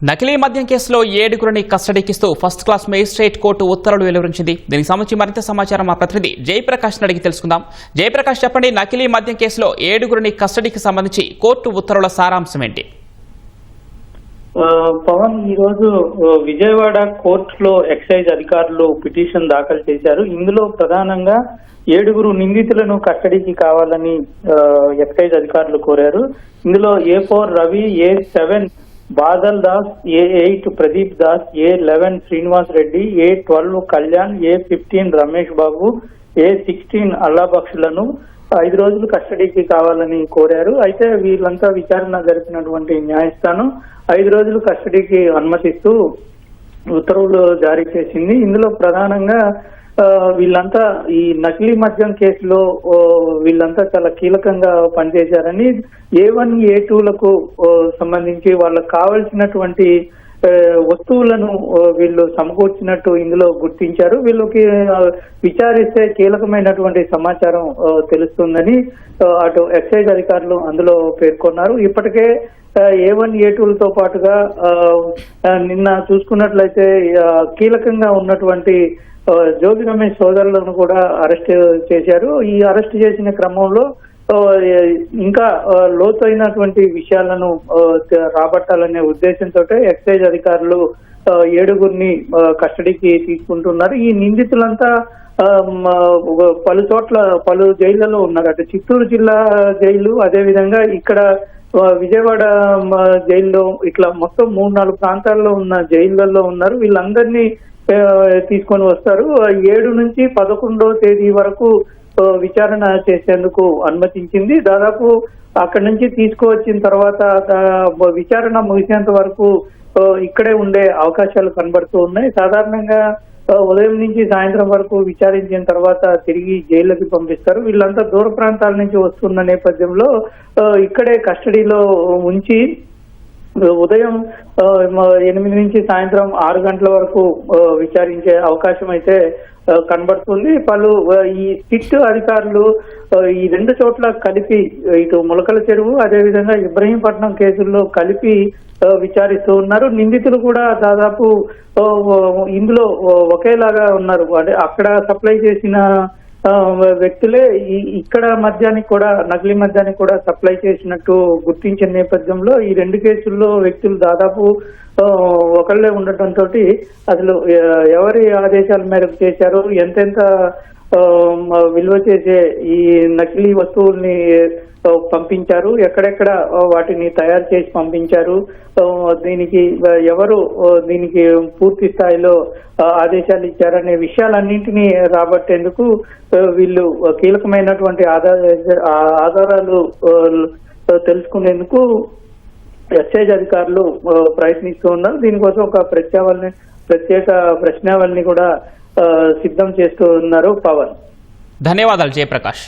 నకిలీ మద్యం కేసులో 7గురిని కస్టడీకిస్తూ ఫస్ట్ క్లాస్ మేజిస్ట్రేట్ కోర్టు ఉత్తర్వులు వెలువరించింది. దీనికి సంబంధించి మరింత సమాచారం మా ప్రతినిధి జయప్రకాష్ అడిగి తెలుసుకుందాం. జయప్రకాష్, చెప్పండి, నకిలీ మద్యం కేసులో 7గురిని కస్టడీకి సంబంధించి కోర్టు ఉత్తర్వుల సారాంశం ఏంటి? పవన్, ఈ రోజు విజయవాడ కోర్టులో ఎక్సైజ్ అధికారులు పిటిషన్ దాఖలు చేశారు. ఇందులో ప్రధానంగా 7గురు నిందితులను కస్టడీకి కావాలని ఎక్సైజ్ అధికారులు కోరారు. ఇందులో A4 Ravi, A7 Badal Das, A8 Pradeep Das, A11 Srinivas Reddy, A12 Kalyan, A15 Ramesh Babu, A16 అల్లాబక్షులను 5 రోజులు కస్టడీకి కావాలని కోరారు. అయితే వీళ్ళంతా విచారణ జరిపినటువంటి న్యాయస్థానం 5 రోజులు కస్టడీకి అనుమతిస్తూ ఉత్తర్వులు జారీ చేసింది. ఇందులో ప్రధానంగా వీళ్ళంతా ఈ నకిలీ మద్యం కేసులో వీళ్ళంతా చాలా కీలకంగా పనిచేశారని, A1 A2లకు సంబంధించి వాళ్ళకు కావలసినటువంటి వస్తువులను వీళ్ళు సమకూర్చినట్టు ఇందులో గుర్తించారు. వీళ్ళకి విచారిస్తే కీలకమైనటువంటి సమాచారం తెలుస్తుందని అటు ఎక్సైజ్ అధికారులు అందులో పేర్కొన్నారు. ఇప్పటికే A1 A2లతో పాటుగా నిన్న చూసుకున్నట్లయితే కీలకంగా ఉన్నటువంటి జోగి రమేష్ సోదరులను కూడా అరెస్ట్ చేశారు. ఈ అరెస్ట్ చేసిన క్రమంలో ఇంకా లోతైనటువంటి విషయాలను రాబట్టాలనే ఉద్దేశంతో ఎక్సైజ్ అధికారులు 7గురిని కస్టడీకి తీసుకుంటున్నారు. ఈ నిందితులంతా పలు చోట్ల పలు జైళ్లలో ఉన్నారు. అటు చిత్తూరు జిల్లా జైలు, అదేవిధంగా ఇక్కడ విజయవాడ జైల్లో, ఇట్లా మొత్తం 3-4 ప్రాంతాల్లో ఉన్న జైళ్లలో ఉన్నారు. వీళ్ళందరినీ తీసుకొని వస్తారు. 7 నుంచి 11వ తేదీ వరకు విచారణ చేసేందుకు అనుమతించింది. దాదాపు అక్కడి నుంచి తీసుకువచ్చిన తర్వాత విచారణ ముగిసేంత వరకు ఇక్కడే ఉండే అవకాశాలు కనబడుతూ ఉన్నాయి. సాధారణంగా ఉదయం నుంచి సాయంత్రం వరకు విచారించిన తర్వాత తిరిగి జైల్లోకి పంపిస్తారు. వీళ్ళంతా దూర ప్రాంతాల నుంచి వస్తున్న నేపథ్యంలో ఇక్కడే కస్టడీలో ఉంచి ఉదయం 8 నుంచి సాయంత్రం 6 గంటల వరకు విచారించే అవకాశం అయితే కనబడుతుంది. ఈ సిట్ అధికారులు ఈ 2 చోట్ల కలిపి, ఇటు ములకల చెరువు, అదేవిధంగా ఇబ్రహీంపట్నం కేసుల్లో కలిపి విచారిస్తూ ఉన్నారు. నిందితులు కూడా దాదాపు ఇందులో ఒకేలాగా ఉన్నారు. అంటే అక్కడ సప్లై చేసిన వ్యక్తులే ఇక్కడ మద్యానికి కూడా, నకిలీ మద్యానికి కూడా సప్లై చేసినట్టు గుర్తించిన నేపథ్యంలో ఈ 2 కేసుల్లో వ్యక్తులు దాదాపు ఒకళ్ళే ఉండటంతో అసలు ఎవరి ఆదేశాల మేరకు చేశారు, ఎంతెంత విలువ చేసే ఈ నకిలీ వస్తువుల్ని పంపించారు, ఎక్కడెక్కడ వాటిని తయారు చేసి పంపించారు, దీనికి ఎవరు దీనికి పూర్తి స్థాయిలో ఆదేశాలు ఇచ్చారనే విషయాలన్నింటినీ రాబట్టేందుకు వీళ్ళు కీలకమైనటువంటి ఆధారాలు తెలుసుకునేందుకు ఎక్సైజ్ అధికారులు ప్రయత్నిస్తూ ఉన్నారు. దీనికోసం ఒక ప్రత్యేక ప్రశ్నావళిని కూడా సిద్ధం చేస్తూ ఉన్నారు. పవన్, ధన్యవాదాలు జయప్రకాష్.